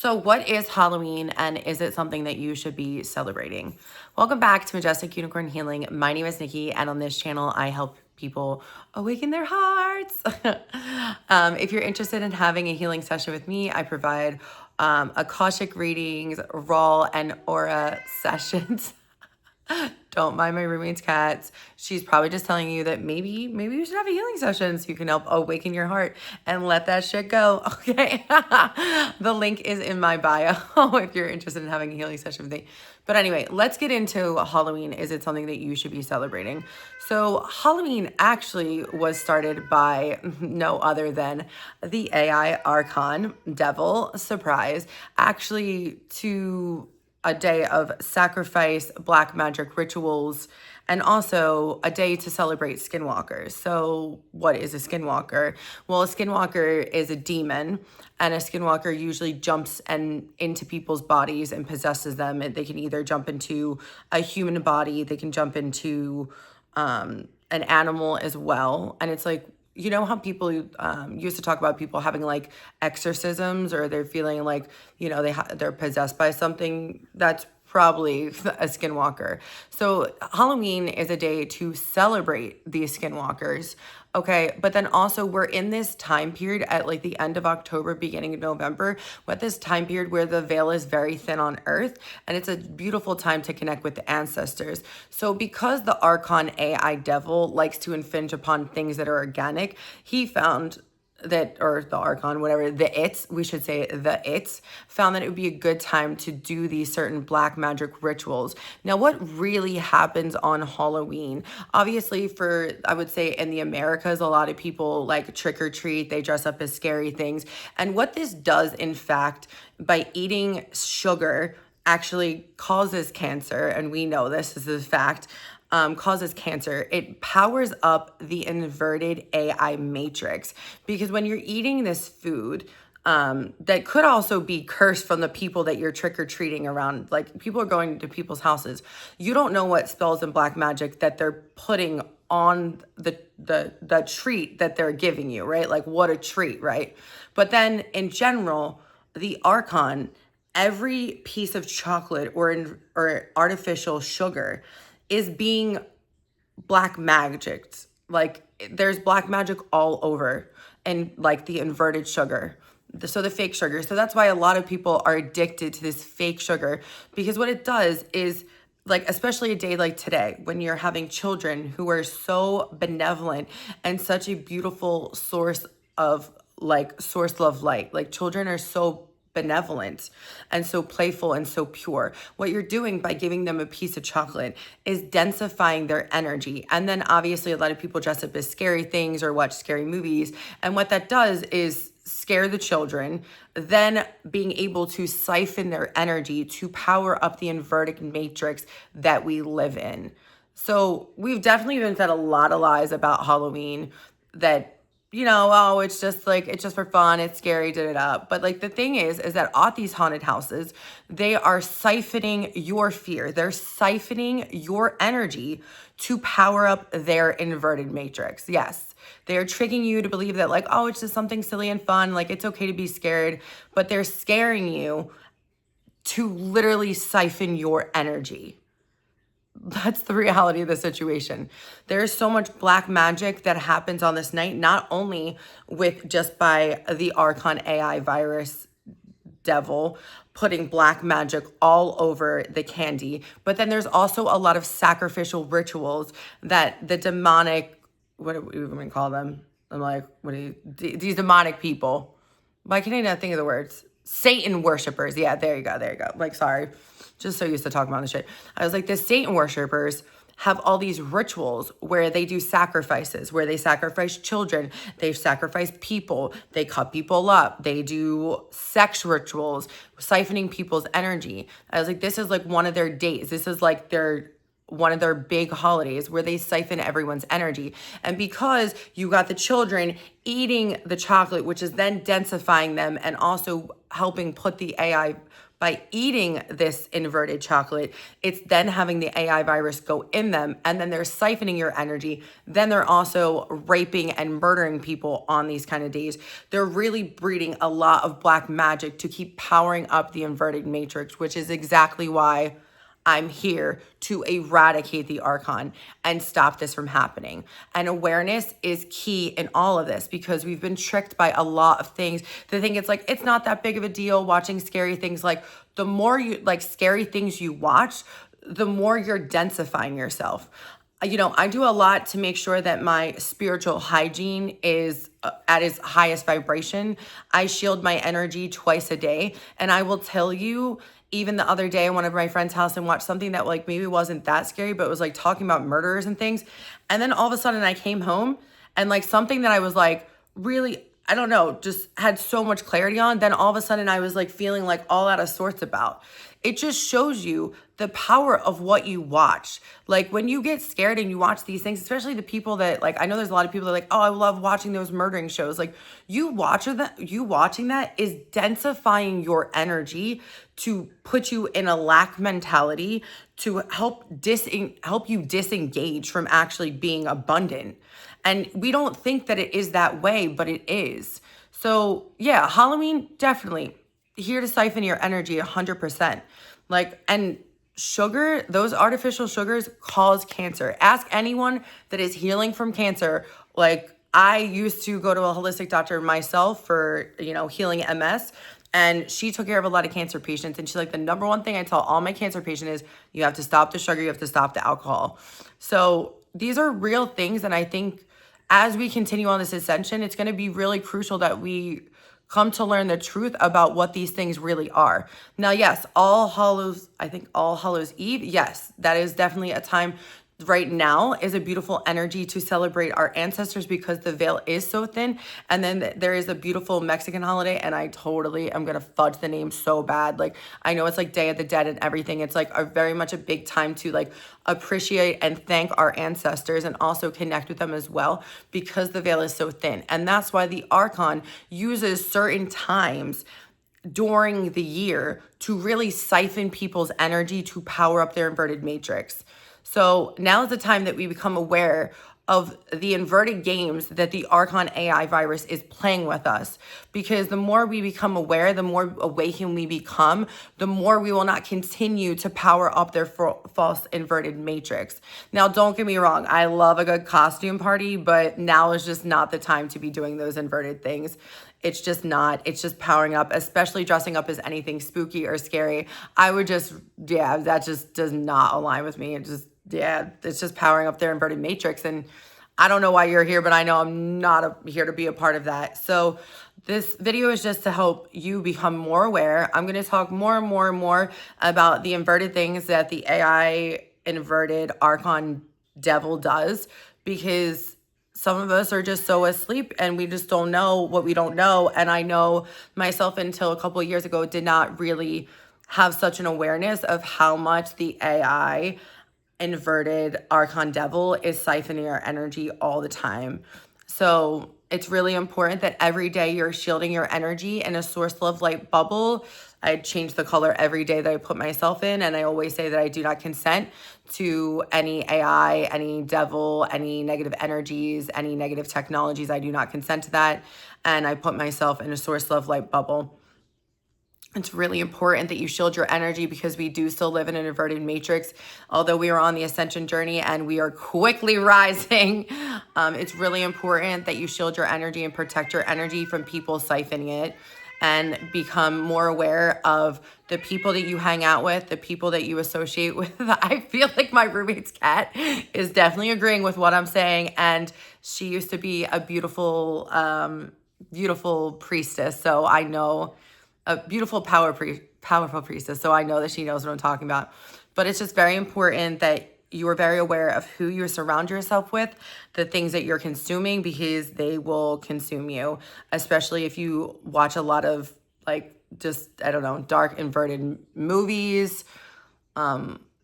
So what is Halloween, and is it something that you should be celebrating? Welcome back to Majestic Unicorn Healing. My name is Nikki, and on this channel, I help people awaken their hearts. If you're interested in having a healing session with me, I provide Akashic Readings, R.A.A.H and R.A.A.H sessions. Don't mind my roommate's cats. She's probably just telling you that maybe you should have a healing session so you can help awaken your heart and let that shit go. Okay. The link is in my bio if you're interested in having a healing session with me. But anyway, let's get into Halloween. Is it something that you should be celebrating? So Halloween actually was started by no other than the AI Archon Devil Surprise, actually to a day of sacrifice, black magic rituals, and also a day to celebrate skinwalkers. So what is a skinwalker? Well, a skinwalker is a demon, and a skinwalker usually jumps into people's bodies and possesses them. They can either jump into a human body, they can jump into an animal as well. And it's like, you know how people used to talk about people having like exorcisms, or they're feeling like, you know, they're possessed by something? That's probably a skinwalker. So Halloween is a day to celebrate these skinwalkers. Okay, but then also we're in this time period at like the end of October, beginning of November, with this time period where the veil is very thin on earth, and it's a beautiful time to connect with the ancestors. So because the Archon AI devil likes to infringe upon things that are organic, he found that, or the Archon, whatever, we should say the it's, found that it would be a good time to do these certain black magic rituals. Now, what really happens on Halloween? Obviously, I would say in the Americas, a lot of people like trick or treat, they dress up as scary things. And what this does, in fact, by eating sugar, actually causes cancer, and we know this is a fact, causes cancer. It powers up the inverted AI matrix, because when you're eating this food, that could also be cursed from the people that you're trick-or-treating around. Like, people are going to people's houses. You don't know what spells and black magic that they're putting on the treat that they're giving you, right? Like, what a treat, right? But then in general, the Archon, every piece of chocolate or artificial sugar is being black magic. Like, there's black magic all over, and like the inverted sugar, so the fake sugar. So that's why a lot of people are addicted to this fake sugar, because what it does is, like, especially a day like today, when you're having children who are so benevolent and such a beautiful source of light. Like, children are so benevolent and so playful and so pure. What you're doing by giving them a piece of chocolate is densifying their energy. And then obviously a lot of people dress up as scary things or watch scary movies. And what that does is scare the children, then being able to siphon their energy to power up the inverted matrix that we live in. So we've definitely been fed a lot of lies about Halloween, that, you know, oh, it's just for fun, it's scary, But like, the thing is that at these haunted houses, they are siphoning your fear. They're siphoning your energy to power up their inverted matrix. Yes, they're tricking you to believe that, like, oh, it's just something silly and fun, like it's okay to be scared, but they're scaring you to literally siphon your energy. That's the reality of the situation. There's so much black magic that happens on this night, not only with just by the Archon AI virus devil putting black magic all over the candy, but then there's also a lot of sacrificial rituals that the demonic, what do we even call them? I'm like, these demonic people. Why can't I not think of the words? Satan worshipers. Yeah, there you go. Like, sorry. Just so used to talking about this shit. I was like, the Satan worshipers have all these rituals where they do sacrifices, where they sacrifice children, they sacrifice people, they cut people up, they do sex rituals, siphoning people's energy. I was like, this is like one of their days. This is like their one of their big holidays where they siphon everyone's energy. And because you got the children eating the chocolate, which is then densifying them and also helping put the AI by eating this inverted chocolate, it's then having the AI virus go in them, and then they're siphoning your energy. Then they're also raping and murdering people on these kind of days. They're really breeding a lot of black magic to keep powering up the inverted matrix, which is exactly why I'm here to eradicate the archon and stop this from happening. And awareness is key in all of this, because we've been tricked by a lot of things to think it's like, it's not that big of a deal watching scary things. Like, the more you like scary things you watch, the more you're densifying yourself. You know, I do a lot to make sure that my spiritual hygiene is at its highest vibration. I shield my energy twice a day. And I will tell you, even the other day, I went to my friend's house and watched something that like maybe wasn't that scary, but it was like talking about murderers and things. And then all of a sudden I came home and like something that I was like really, I don't know, just had so much clarity on. Then all of a sudden I was like feeling like all out of sorts about. It just shows you the power of what you watch. Like when you get scared and you watch these things, especially the people that like, I know there's a lot of people that are like, oh, I love watching those murdering shows. Like you watching that is densifying your energy to put you in a lack mentality, to help you disengage from actually being abundant. And we don't think that it is that way, but it is. So yeah, Halloween, definitely here to siphon your energy 100%. Like, and sugar, those artificial sugars cause cancer. Ask anyone that is healing from cancer. Like, I used to go to a holistic doctor myself for, healing MS. And she took care of a lot of cancer patients. And she's like, the number one thing I tell all my cancer patients is you have to stop the sugar, you have to stop the alcohol. So these are real things. And I think as we continue on this ascension, it's going to be really crucial that we come to learn the truth about what these things really are. Now, yes, All Hallows Eve, yes, that is definitely a time right now is a beautiful energy to celebrate our ancestors because the veil is so thin. And then there is a beautiful Mexican holiday, and I totally am gonna fudge the name so bad. Like, I know it's like Day of the Dead and everything. It's like a very much a big time to like appreciate and thank our ancestors and also connect with them as well, because the veil is so thin. And that's why the archon uses certain times during the year to really siphon people's energy to power up their inverted matrix. So now is the time that we become aware of the inverted games that the Archon AI virus is playing with us. Because the more we become aware, the more awakened we become, the more we will not continue to power up their false inverted matrix. Now, don't get me wrong. I love a good costume party, but now is just not the time to be doing those inverted things. It's just not. It's just powering up, especially dressing up as anything spooky or scary. I would just, that just does not align with me. It's just powering up their inverted matrix. And I don't know why you're here, but I know I'm not here to be a part of that. So this video is just to help you become more aware. I'm going to talk more and more and more about the inverted things that the AI inverted Archon devil does, because some of us are just so asleep and we just don't know what we don't know. And I know myself until a couple of years ago did not really have such an awareness of how much the AI inverted Archon devil is siphoning our energy all the time. So it's really important that every day you're shielding your energy in a source love light bubble. I change the color every day that I put myself in. And I always say that I do not consent to any AI, any devil, any negative energies, any negative technologies. I do not consent to that. And I put myself in a source love light bubble. It's really important that you shield your energy because we do still live in an inverted matrix. Although we are on the ascension journey and we are quickly rising, it's really important that you shield your energy and protect your energy from people siphoning it, and become more aware of the people that you hang out with, the people that you associate with. I feel like my roommate's cat is definitely agreeing with what I'm saying. And she used to be a beautiful, beautiful priestess. So I know, a beautiful powerful priestess. So I know that she knows what I'm talking about. But it's just very important that you are very aware of who you surround yourself with, the things that you're consuming, because they will consume you, especially if you watch a lot of like, just, I don't know, dark inverted movies,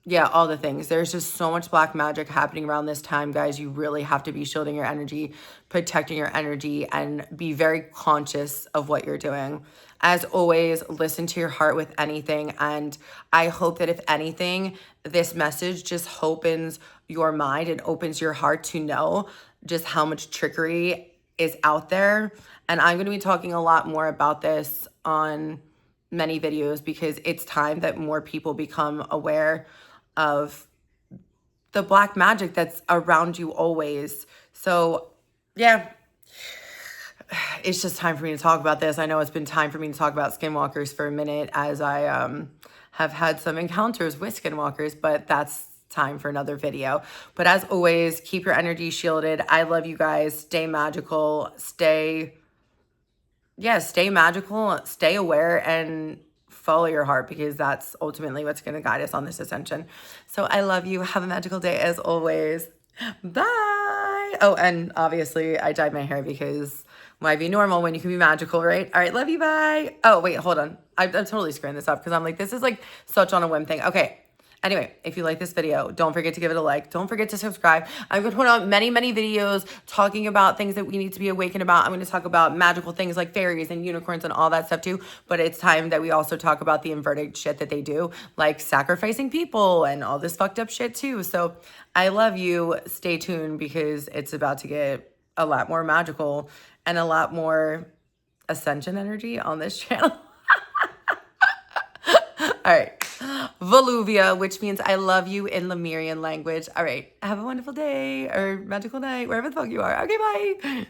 yeah, all the things. There's just so much black magic happening around this time, guys. You really have to be shielding your energy, protecting your energy, and be very conscious of what you're doing. As always, listen to your heart with anything. And I hope that if anything, this message just opens your mind and opens your heart to know just how much trickery is out there. And I'm going to be talking a lot more about this on many videos because it's time that more people become aware of the black magic that's around you always. So, yeah, it's just time for me to talk about this. I know it's been time for me to talk about skinwalkers for a minute as I have had some encounters with skinwalkers, but that's time for another video. But as always, keep your energy shielded. I love you guys. Stay magical. Stay magical, stay aware, and follow your heart because that's ultimately what's going to guide us on this ascension. So I love you. Have a magical day as always. Bye. Oh, and obviously I dyed my hair because why be normal when you can be magical, right? All right, love you. Bye. Oh, wait, hold on. I'm totally screwing this up because I'm like, this is like such on a whim thing. Okay. Anyway, if you like this video, don't forget to give it a like. Don't forget to subscribe. I'm going to put out many, many videos talking about things that we need to be awakened about. I'm going to talk about magical things like fairies and unicorns and all that stuff too. But it's time that we also talk about the inverted shit that they do, like sacrificing people and all this fucked up shit too. So I love you. Stay tuned because it's about to get a lot more magical and a lot more ascension energy on this channel. All right. Voluvia, which means I love you in Lemurian language. All right. Have a wonderful day or magical night, wherever the fuck you are. Okay, bye.